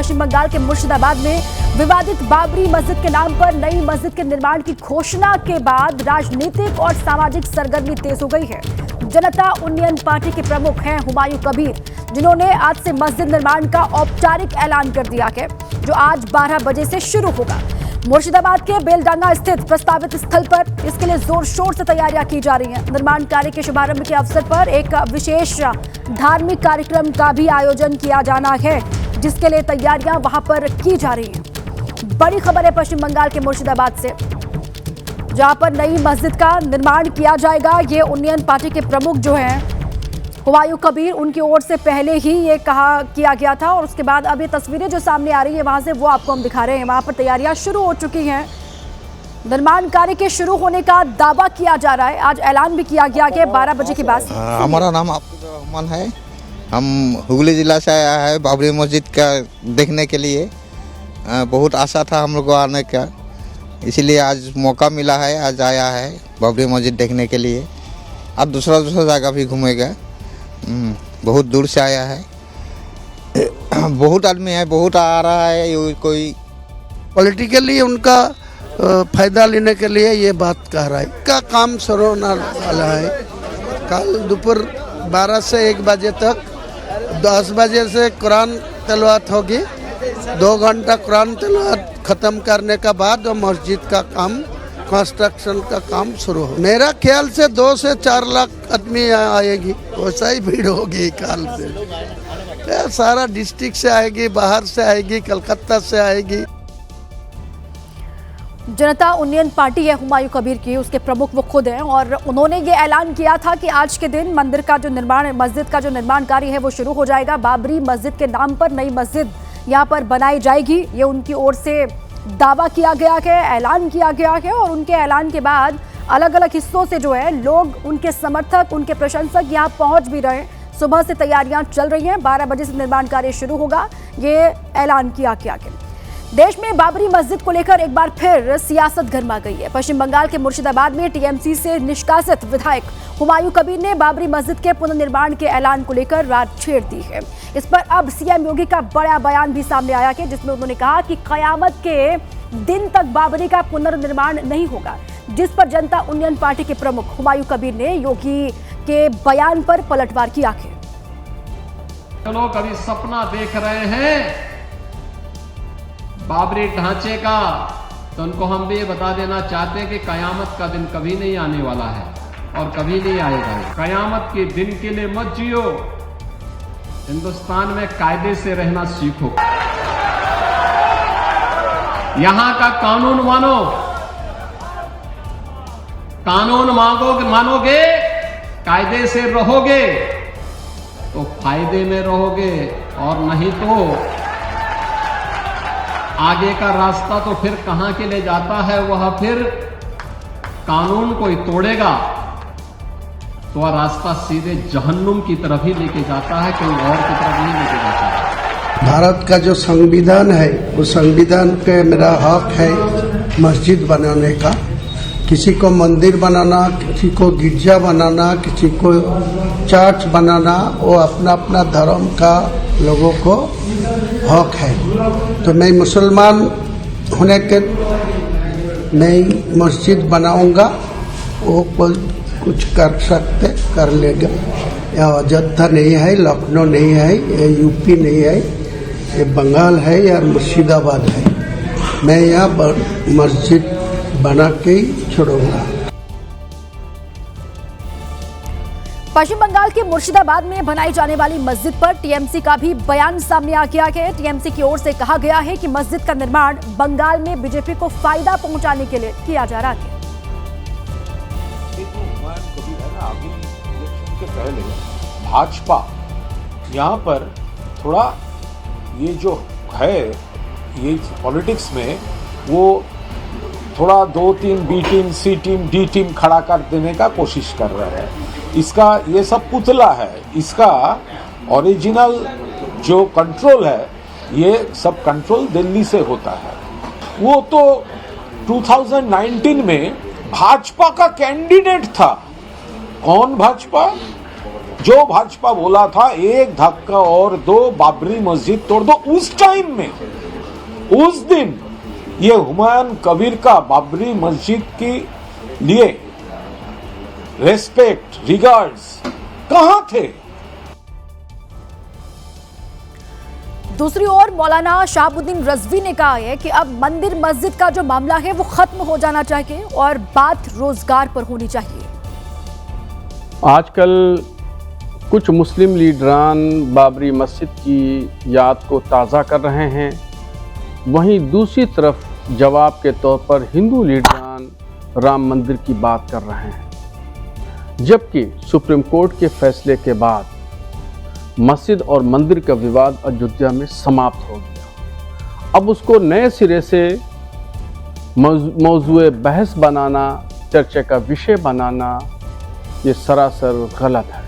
पश्चिम बंगाल के मुर्शिदाबाद में विवादित बाबरी मस्जिद के नाम पर नई मस्जिद के निर्माण की घोषणा के बाद राजनीतिक और सामाजिक सरगर्मी तेज हो गई है। जनता उन्नयन पार्टी के प्रमुख हैं हुमायूं कबीर, जिन्होंने आज से मस्जिद निर्माण का औपचारिक ऐलान कर दिया है, जो आज 12 बजे से शुरू होगा। मुर्शिदाबाद के बेलडांगा स्थित प्रस्तावित स्थल पर इसके लिए जोर शोर से तैयारियां की जा रही हैं। निर्माण कार्य के शुभारंभ के अवसर पर एक विशेष धार्मिक कार्यक्रम का भी आयोजन किया जाना है, जिसके लिए तैयारियां वहां पर की जा रही हैं। बड़ी खबर है पश्चिम बंगाल के मुर्शिदाबाद से, जहां पर नई मस्जिद का निर्माण किया जाएगा। ये उन्नयन पार्टी के प्रमुख जो हैं हुमायूं कबीर, उनकी ओर से पहले ही ये किया गया था और उसके बाद अब ये तस्वीरें जो सामने आ रही है वहां से, वो आपको हम दिखा रहे हैं। वहां पर तैयारियां शुरू हो चुकी हैं। निर्माण कार्य के शुरू होने का दावा किया जा रहा है। आज ऐलान भी किया गया कि 12 बजे के बाद। हमारा नाम अब्दुल रहमान है। हम हुगली जिला से आया है बाबरी मस्जिद का देखने के लिए। बहुत आशा था हम लोग को आने का, इसीलिए आज मौका मिला है। आज आया है बाबरी मस्जिद देखने के लिए। अब दूसरा जगह भी घूमेगा। बहुत दूर से आया है। बहुत आदमी है, बहुत आ रहा है। कोई पॉलिटिकली उनका फायदा लेने के लिए ये बात कह रहा है। का काम शुरू होने वाला है कल दोपहर 12 से 1 बजे तक। 10 बजे से कुरान तिलावत होगी। 2 घंटा कुरान तिलावत ख़त्म करने के बाद मस्जिद का काम, कंस्ट्रक्शन का काम शुरू हो। मेरा ख्याल से 2 से 4 लाख आदमी आएगी। वैसा ही भीड़ होगी कल से। सारा डिस्ट्रिक्ट से आएगी, बाहर से आएगी, कलकत्ता से आएगी। जनता उन्नयन पार्टी है हुमायूं कबीर की, उसके प्रमुख वो खुद हैं और उन्होंने ये ऐलान किया था कि आज के दिन मस्जिद का जो निर्माण कार्य है वो शुरू हो जाएगा। बाबरी मस्जिद के नाम पर नई मस्जिद यहाँ पर बनाई जाएगी, ये उनकी ओर से दावा किया गया है, ऐलान किया गया है। और उनके ऐलान के बाद अलग अलग हिस्सों से जो है लोग, उनके समर्थक, उनके प्रशंसक यहाँ पहुँच भी रहे। सुबह से तैयारियां चल रही हैं। 12 बजे से निर्माण कार्य शुरू होगा, ये ऐलान किया गया है। देश में बाबरी मस्जिद को लेकर एक बार फिर सियासत गर्मा गई है। पश्चिम बंगाल के मुर्शिदाबाद में टीएमसी से निष्कासित विधायक हुमायूं कबीर ने बाबरी मस्जिद के पुनर्निर्माण के ऐलान को लेकर रात छेड़ दी है। इस पर अब सीएम योगी का बड़ा बयान भी सामने आया है, जिसमें उन्होंने कहा कि कयामत के दिन तक बाबरी का पुनर्निर्माण नहीं होगा, जिस पर जनता उन्नयन पार्टी के प्रमुख हुमायूं कबीर ने योगी के बयान पर पलटवार किया है। लोग अभी सपना देख रहे हैं बाबरी ढांचे का, तो उनको हम भी ये बता देना चाहते हैं कि कयामत का दिन कभी नहीं आने वाला है और कभी नहीं आएगा। कयामत के दिन के लिए मत जियो, हिंदुस्तान में कायदे से रहना सीखो। यहां का कानून मानो, कानून मानोगे, कायदे से रहोगे तो फायदे में रहोगे, और नहीं तो आगे का रास्ता तो फिर कहां के लिए जाता है, वह फिर कानून कोई तोड़ेगा तो वह रास्ता सीधे जहन्नुम की तरफ ही लेके जाता है, कहीं और की तरफ नहीं लेके जाता है। भारत का जो संविधान है, उस संविधान पे मेरा हक है मस्जिद बनाने का। किसी को मंदिर बनाना, किसी को गिरजा बनाना, किसी को चर्च बनाना, वो अपना अपना धर्म का लोगों को हक है। तो मैं मुसलमान होने के मैं मस्जिद बनाऊंगा, वो कोई कुछ कर सकते कर लेगा। यह अयोध्या नहीं है, लखनऊ नहीं है, ये यूपी नहीं है, ये बंगाल है या मुर्शिदाबाद है। मैं यहाँ मस्जिद बना के ही छोड़ूंगा। पश्चिम बंगाल के मुर्शिदाबाद में बनाई जाने वाली मस्जिद पर टीएमसी का भी बयान सामने आ गया है। टीएमसी की ओर से कहा गया है कि मस्जिद का निर्माण बंगाल में बीजेपी को फायदा पहुंचाने के लिए किया जा रहा है। अभी इलेक्शन के पहले भाजपा यहाँ पर थोड़ा ये जो है, ये पॉलिटिक्स में वो थोड़ा 2-3 बी टीम, सी टीम, डी टीम खड़ा कर देने का कोशिश कर रहे हैं। इसका ये सब पुतला है। इसका ओरिजिनल जो कंट्रोल है, ये सब कंट्रोल दिल्ली से होता है। वो तो 2019 में भाजपा का कैंडिडेट था। कौन भाजपा? जो भाजपा बोला था एक धक्का और दो, बाबरी मस्जिद तोड़ दो, उस टाइम में, उस दिन ये हुमायूं कबीर का बाबरी मस्जिद के लिए रेस्पेक्ट, रिगार्ड्स कहां थे? दूसरी ओर मौलाना शहाबुद्दीन रजवी ने कहा है कि अब मंदिर मस्जिद का जो मामला है वो खत्म हो जाना चाहिए और बात रोजगार पर होनी चाहिए। आजकल कुछ मुस्लिम लीडरान बाबरी मस्जिद की याद को ताज़ा कर रहे हैं, वहीं दूसरी तरफ जवाब के तौर पर हिंदू लीडरान राम मंदिर की बात कर रहे हैं, जबकि सुप्रीम कोर्ट के फैसले के बाद मस्जिद और मंदिर का विवाद अयोध्या में समाप्त हो गया। अब उसको नए सिरे से मौजूए बहस बनाना, चर्चा का विषय बनाना, ये सरासर गलत है।